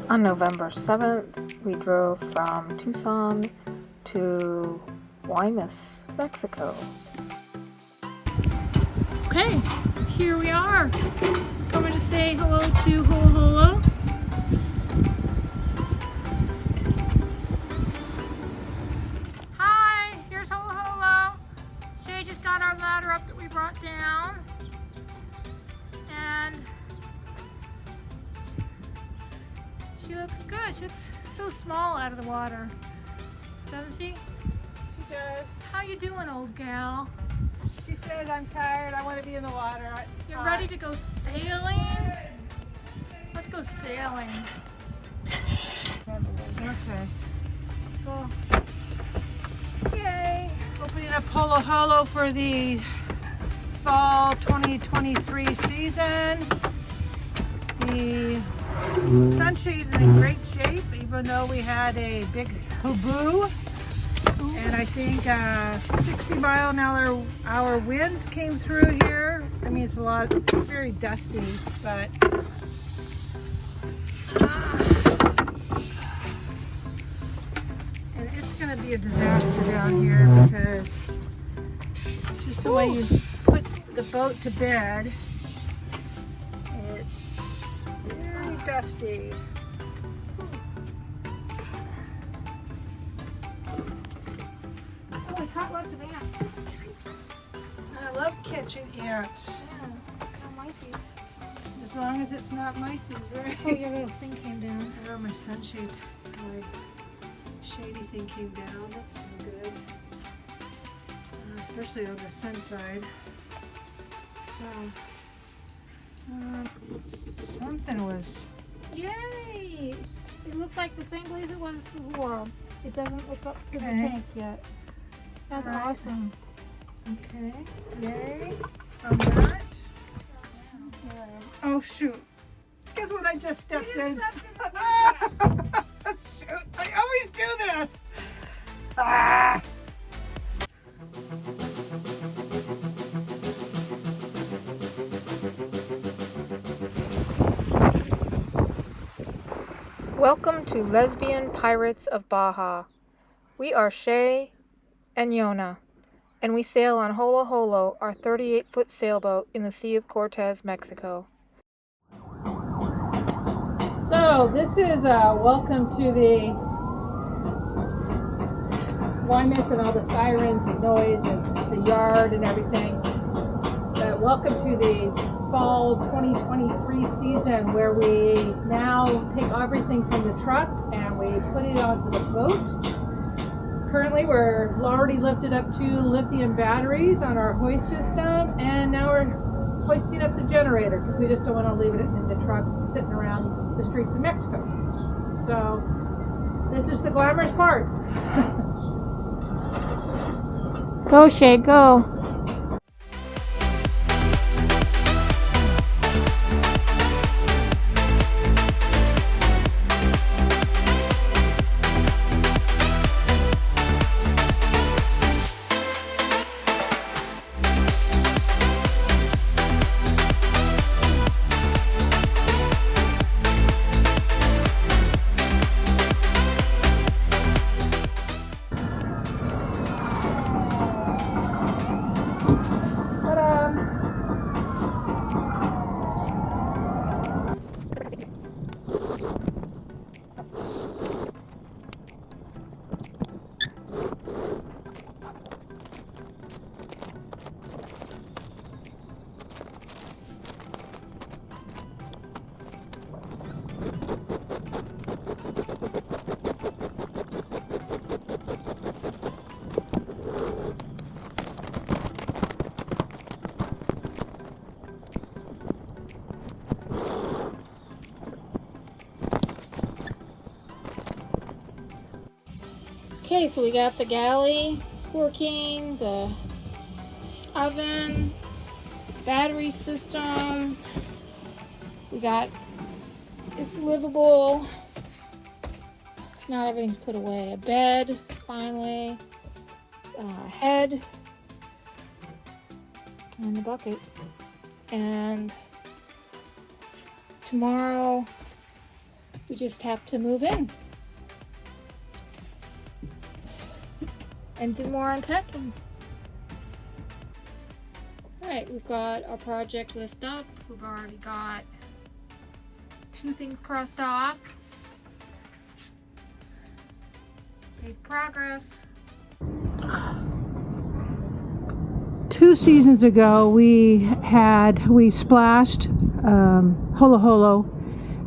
On November 7th, we drove from Tucson to Guaymas, Mexico. Okay, here we are, coming to say hello to Holoholo. Hi, here's Holoholo. Shay just got our ladder up that we brought down. And she looks good. She looks so small out of the water, doesn't she? She does. How you doing, old gal? She says, I'm tired, I want to be in the water. You ready to go sailing? Let's go sailing. Okay. Cool. Yay! Opening up Holoholo for the fall 2023 season. The sunshade is in great shape, even though we had a big hooboo. And I think 60-mile-an-hour winds came through here. I mean, it's very dusty, but and it's going to be a disaster down here because just the way you put the boat to bed, it's very dusty. Oh, we caught lots of ants. I love catching ants. Yeah, no mices. As long as it's not micey, right? Oh, your little thing came down. Oh, my sunshade, my shady thing came down. That's no good. Especially on the sun side. So, something was. Yay! It looks like the same place it was before. It doesn't look up to the Okay. tank yet. That's Alright. awesome. Okay. Yay. On that. Oh, shoot. Guess what I just stepped in? Shoot. I always do this. Ah. Welcome to Lesbian Pirates of Baja. We are Shay and Yona, and we sail on Holoholo, our 38-foot sailboat in the Sea of Cortez, Mexico. So this is welcome to the Guaymas and all the sirens and noise and the yard and everything. Welcome to the fall 2023 season where we now take everything from the truck and we put it onto the boat. Currently we're already lifted up 2 lithium batteries on our hoist system, and now we're hoisting up the generator because we just don't want to leave it in the truck sitting around the streets of Mexico. So this is the glamorous part. Go, Shay, go. Okay, so we got the galley working, the oven, battery system. We got it's livable. Not everything's put away. A bed, finally. Head. And a bucket. And tomorrow we We just have to move in and do more unpacking. Alright, we've got our project list up. We've already got 2 things crossed off. Make progress. 2 seasons ago, we splashed Holoholo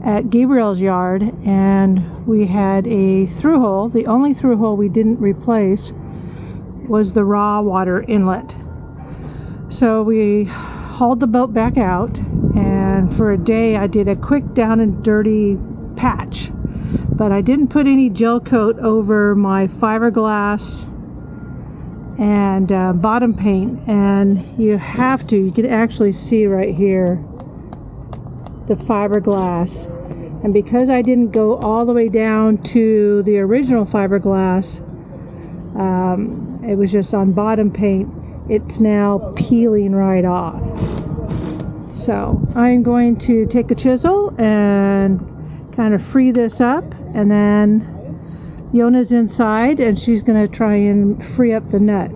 at Gabriel's yard, and we had a through hole. The only through hole we didn't replace was the raw water inlet. So we hauled the boat back out, and for a day I did a quick down and dirty patch, but I didn't put any gel coat over my fiberglass and bottom paint. And you can actually see right here the fiberglass, and because I didn't go all the way down to the original fiberglass, it was just on bottom paint, it's now peeling right off. So I'm going to take a chisel and kind of free this up, and then Yona's inside and she's going to try and free up the nut.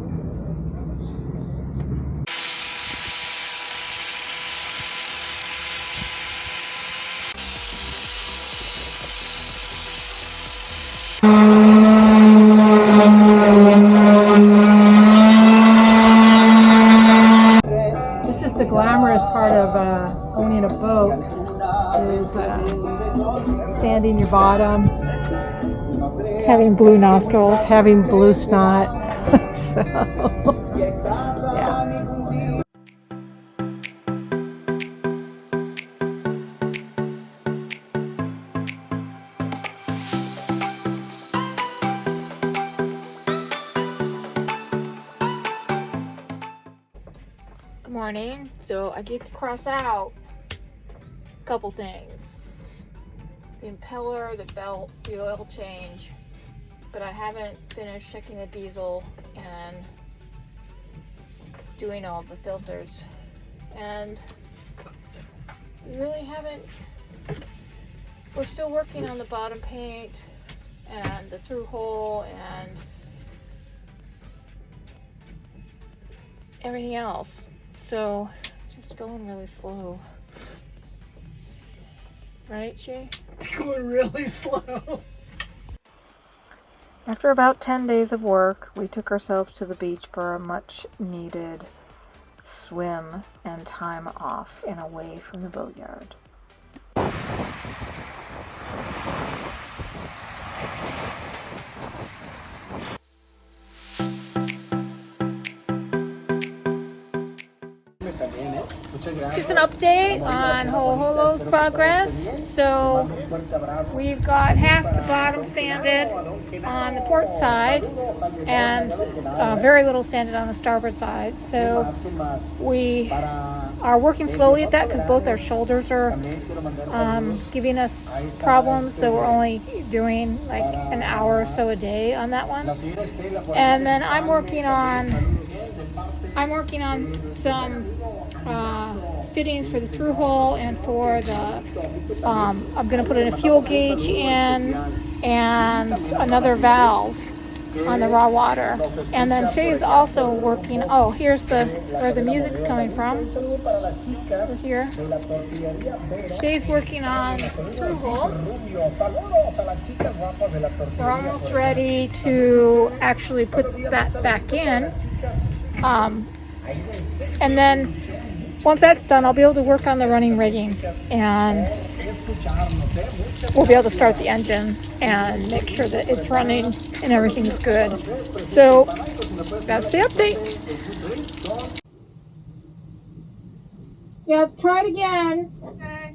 This is the glamorous part of owning a boat, is sanding your bottom, Having blue nostrils. having blue snot. So, yeah. Good morning. So I get to cross out a couple things. The impeller, the belt, the oil change. But I haven't finished checking the diesel and doing all the filters. And we really haven't, we're still working on the bottom paint and the through hole and everything else. So just going really slow. Right, Shay? It's going really slow. After about 10 days of work, we took ourselves to the beach for a much needed swim and time off and away from the boatyard. Just an update on Holoholo's progress. So we've got half the bottom sanded on the port side and very little sanded on the starboard side. So we are working slowly at that because both our shoulders are giving us problems. So we're only doing like an hour or so a day on that one. And then I'm working on some fittings for the through hole and for the I'm going to put in a fuel gauge in and another valve on the raw water. And then Shay's also working, oh, here's where the music's coming from, over here. Shay's working on through hole. We're almost ready to actually put that back in. And then once that's done, I'll be able to work on the running rigging, and we'll be able to start the engine and make sure that it's running and everything's good. So that's the update. Yeah, let's try it again. Okay.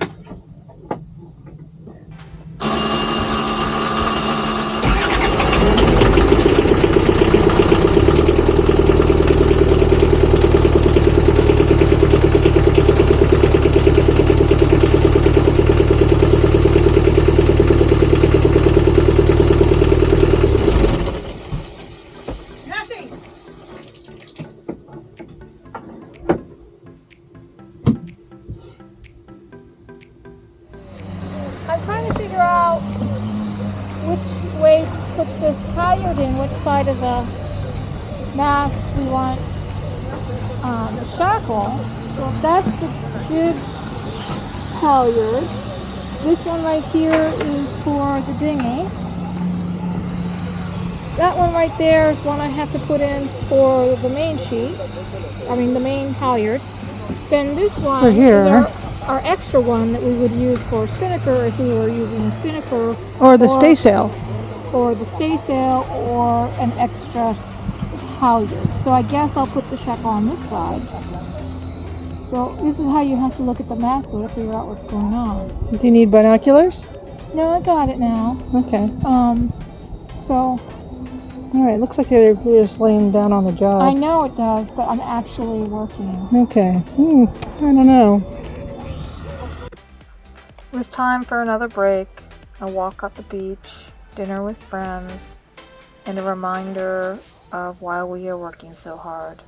figure out which way to put this halyard in, which side of the mast we want the shackle. So that's the jib halyard. This one right here is for the dinghy. That one right there is one I have to put in for the main sheet. I mean the main halyard. Then this one is our extra one that we would use for spinnaker if we were using a spinnaker. Or the staysail. Or the staysail or an extra halyard. So I guess I'll put the shackle on this side. So this is how you have to look at the mast to figure out what's going on. Do you need binoculars? No, I got it now. Okay. So all right, looks like they're just laying down on the job. I know it does, but I'm actually working. Okay. I don't know. It was time for another break, a walk up the beach, dinner with friends, and a reminder of why we are working so hard.